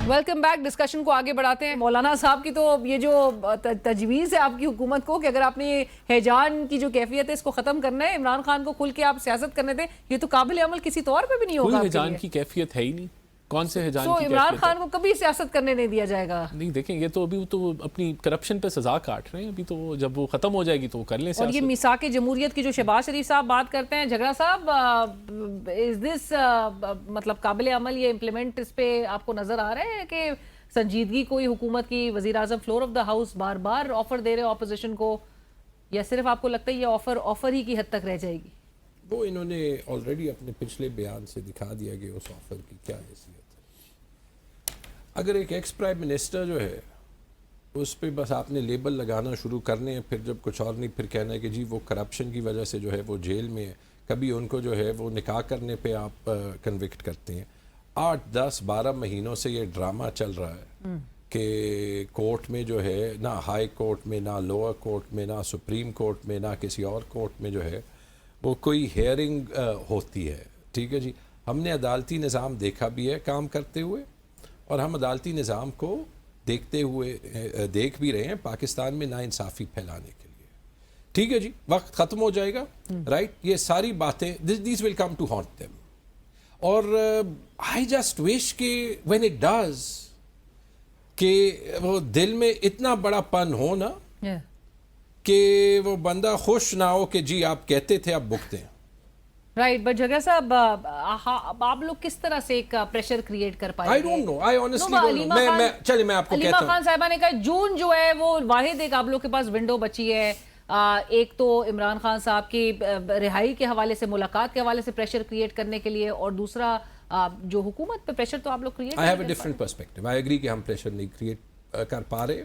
Welcome back. Discussion کو آگے بڑھاتے ہیں. مولانا صاحب کی تو یہ جو تجویز ہے آپ کی حکومت کو کہ اگر آپ نے ہیجان کی جو کیفیت ہے اس کو ختم کرنا ہے, عمران خان کو کھل کے آپ سیاست کرنے دیں, یہ تو قابل عمل کسی طور پہ بھی نہیں ہوگا. کوئی ہیجان کی کیفیت ہے ہی نہیں. کون سے ہیجان کی کیفیت ہے؟ عمران خان کو کبھی سیاست کرنے نہیں دیا جائے گا. نہیں دیکھیں, یہ تو ابھی تو اپنی کرپشن پہ سزا کاٹ رہے ہیں. ابھی تو جب وہ ختم ہو جائے گی تو وہ کر لیں سیاست. اور یہ میثاق جمہوریت کی جو شہباز شریف صاحب بات کرتے ہیں, جھگڑا صاحب, از دس مطلب قابل عمل یہ امپلیمنٹ اس پہ آپ کو نظر آ رہا ہے کہ سنجیدگی کوئی حکومت کی, وزیر اعظم فلور آف دا ہاؤس بار بار آفر دے رہے اپوزیشن کو, یا صرف آپ کو لگتا ہے یہ آفر ہی کی حد تک رہ جائے گی؟ وہ انہوں نے آلریڈی اپنے پچھلے بیان سے دکھا دیا کہ اس آفر کی کیا حیثیت ہے. اگر ایک ایکس پرائم منسٹر جو ہے اس پہ بس آپ نے لیبل لگانا شروع کرنے ہیں, پھر جب کچھ اور نہیں پھر کہنا ہے کہ جی وہ کرپشن کی وجہ سے جو ہے وہ جیل میں ہے, کبھی ان کو جو ہے وہ نکاح کرنے پہ آپ کنوکٹ کرتے ہیں. 8-10-12 مہینوں سے یہ ڈرامہ چل رہا ہے کہ کورٹ میں جو ہے, نہ ہائی کورٹ میں, نہ لوور کورٹ میں, نہ سپریم کورٹ میں, نہ کسی اور کورٹ میں جو ہے وہ کوئی ہیئرنگ ہوتی ہے. ٹھیک ہے جی, ہم نے عدالتی نظام دیکھا بھی ہے کام کرتے ہوئے, اور ہم عدالتی نظام کو دیکھتے ہوئے دیکھ بھی رہے ہیں پاکستان میں ناانصافی پھیلانے کے لیے. ٹھیک ہے جی, وقت ختم ہو جائے گا, رائٹ, یہ ساری باتیں these will come to haunt them. اور آئی جسٹ وش کہ وین اٹ ڈز کہ وہ دل میں اتنا بڑا پن ہو نا کہ وہ بندہ خوش نہ ہو کہ جی آپ کہتے تھے آپ بکتے ہیں. رائٹ, بٹ جھگڑا صاحب آپ لوگ کس طرح سے ایک پریشر کریٹ کر پائیں گے؟ I don't know, I honestly don't know. چلے میں آپ کو کہتا ہوں. علیمہ خان صاحبہ نے کہا جون جو ہے وہ واحد ایک آپ لوگ کے پاس ونڈو بچی ہے, ایک تو عمران خان صاحب کی رہائی کے حوالے سے, ملاقات کے حوالے سے پریشر کریٹ کرنے کے لیے, اور دوسرا جو حکومت پہ پریشر تو آپ لوگ create I have a different perspective. I agree کہ ہم پریشر نہیں کریٹ کر پا رہے,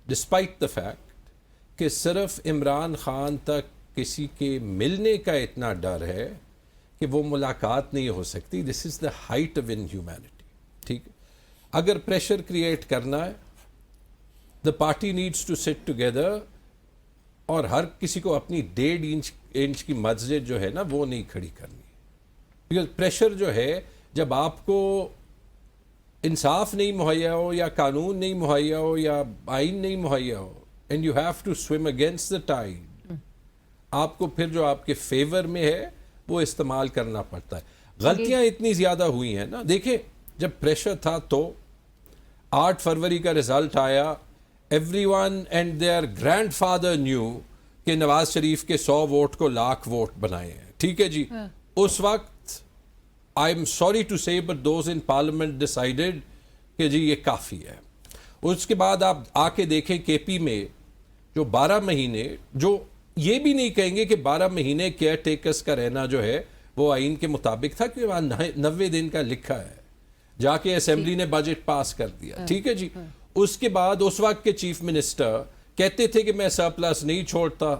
ڈسپائٹ دا فیکٹ کہ صرف عمران خان تک کسی کے ملنے کا اتنا ڈر ہے کہ وہ ملاقات نہیں ہو سکتی. This is the height of inhumanity. ٹھیک ہے, اگر پریشر کریٹ کرنا ہے the party needs to sit together, اور ہر کسی کو اپنی 1.5 انچ کی مسجد جو ہے نا وہ نہیں کھڑی کرنی. بیکاز پریشر جو ہے, جب آپ کو انصاف نہیں مہیا ہو, یا قانون نہیں مہیا ہو, یا آئین نہیں مہیا ہو, and you have to swim against the tide, آپ کو پھر جو آپ کے فیور میں ہے وہ استعمال کرنا پڑتا ہے. غلطیاں اتنی زیادہ ہوئی ہیں نا. دیکھیں, جب پریشر تھا تو 8 فروری کا رزلٹ آیا, everyone and their grandfather knew کہ نواز شریف کے 100 ووٹ کو 1,00,000 ووٹ بنائے ہیں. ٹھیک ہے جی, اس وقت آئی ایم سوری ٹو سے but those in parliament decided کہ جی یہ کافی ہے. اس کے بعد آپ آ کے دیکھیں کے پی میں جو 12 مہینے, جو یہ بھی نہیں کہیں گے کہ 12 مہینے کیئر ٹیکرز کا رہنا جو ہے وہ آئین کے مطابق تھا, کہ 90 دن کا لکھا ہے, جا کے اسمبلی نے بجٹ پاس کر دیا. ٹھیک ہے جی, اس کے بعد اس وقت کے چیف منسٹر کہتے تھے کہ میں سرپلس نہیں چھوڑتا,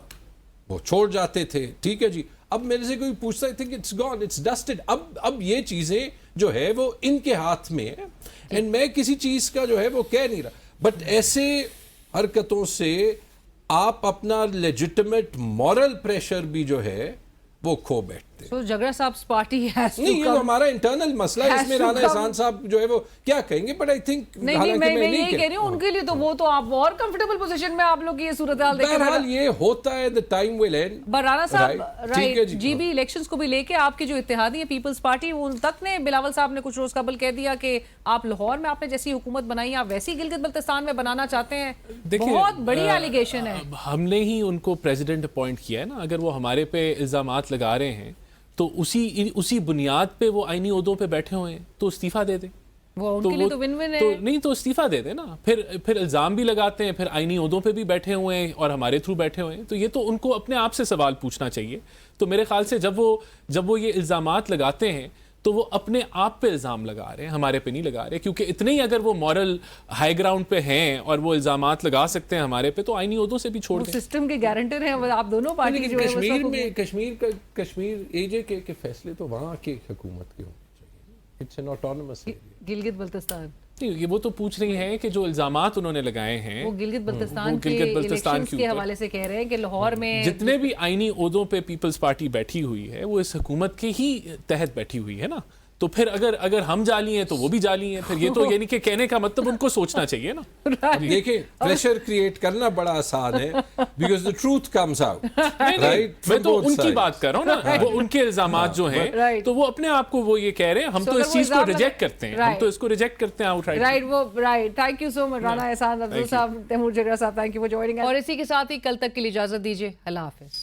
وہ چھوڑ جاتے تھے. ٹھیک ہے جی, اب میرے سے کوئی پوچھتا ہے کہ اٹس گون, اٹس ڈسٹڈ. اب یہ چیزیں جو ہے وہ ان کے ہاتھ میں ہے, اینڈ میں کسی چیز کا جو ہے وہ کہہ نہیں رہا, بٹ ایسے حرکتوں سے آپ اپنا لیجٹمیٹ مورل پریشر بھی جو ہے وہ کھو بیٹھتے. تو جھگڑا صاحب پارٹی نہیں, یہ ہمارا انٹرنل مسئلہ ہے, اس میں رانا احسان صاحب جو ہے وہ کیا کہیں گے, بٹ آئی تھنک نہیں, میں یہی کہہ رہی ہوں ان کے لیے تو وہ تو آپ اور کمفرٹیبل پوزیشن میں آپ لوگ کی یہ صورتحال دیکھیں. بہرحال یہ ہوتا ہے, the time will end. Rana صاحب, رائٹ, جی بھی الیکشنز کو بھی لے کے آپ کی جو اتحادی ہے پیپلز پارٹی, ان تک نے, بلاول صاحب نے کچھ روز قبل کہہ دیا کہ آپ لاہور میں آپ نے جیسی حکومت بنائی آپ ویسی گلگت بلتستان میں بنانا چاہتے ہیں. بہت بڑی ایلیگیشن ہے. ہم نے ہی ان کو پریزیڈنٹ اپوائنٹ کیا ہے نا. اگر وہ ہمارے پہ الزامات لگا رہے ہیں تو اسی بنیاد پہ وہ آئینی عہدوں پہ بیٹھے ہوئے ہیں, تو استعفیٰ دے دیں. وہ ان کے لیے تو ون ون ہے. نہیں تو استعفیٰ دے دیں نا. پھر الزام بھی لگاتے ہیں, پھر آئینی عہدوں پہ بھی بیٹھے ہوئے ہیں اور ہمارے تھرو بیٹھے ہوئے ہیں, تو یہ تو ان کو اپنے آپ سے سوال پوچھنا چاہیے. تو میرے خیال سے جب وہ یہ الزامات لگاتے ہیں تو وہ اپنے آپ پہ الزام لگا رہے ہیں, ہمارے پہ نہیں لگا رہے. کیونکہ اتنے ہی اگر وہ مورل ہائی گراؤنڈ پہ ہیں اور وہ الزامات لگا سکتے ہیں ہمارے پہ, تو آئینی عہدوں سے بھی چھوڑ دیں. سسٹم کے گارنٹر ہیں آپ دونوں پارٹی جو ہے. کشمیر اے جے کے فیصلے تو وہاں کی حکومت کے ہونے چاہیے. It's an autonomous area. Gilgit Baltistan, یہ وہ تو پوچھ رہی ہیں کہ جو الزامات انہوں نے لگائے ہیں وہ گلگت بلتستان کے الیکشنز کے حوالے سے کہہ رہے ہیں کہ لاہور میں جتنے بھی آئینی عہدوں پہ پیپلز پارٹی بیٹھی ہوئی ہے وہ اس حکومت کے ہی تحت بیٹھی ہوئی ہے نا. تو پھر اگر ہم جعلی ہیں تو وہ بھی جعلی ہیں. پھر یہ تو یعنی کہ کہنے کا مطلب ان کو سوچنا چاہیے نا. دیکھیں پریشر کریٹ کرنا بڑا آسان ہے because the truth comes out. میں تو ان کی بات کر رہا ہوں نا, وہ ان کے الزامات جو ہیں تو وہ اپنے آپ کو وہ یہ کہہ رہے ہیں, ہم تو اس چیز کو ریجیکٹ کرتے ہیں, ہم تو اس کو ریجیکٹ کرتے ہیں آؤٹ رائٹ. وہ رائٹ. تھینک یو سو مچ رانا احسان افضل صاحب, تیمور جگرا صاحب, تھینک یو فار جوائننگ. اور اسی کے ساتھ ہی کل تک کے لیے اجازت دیجیے. اللہ حافظ.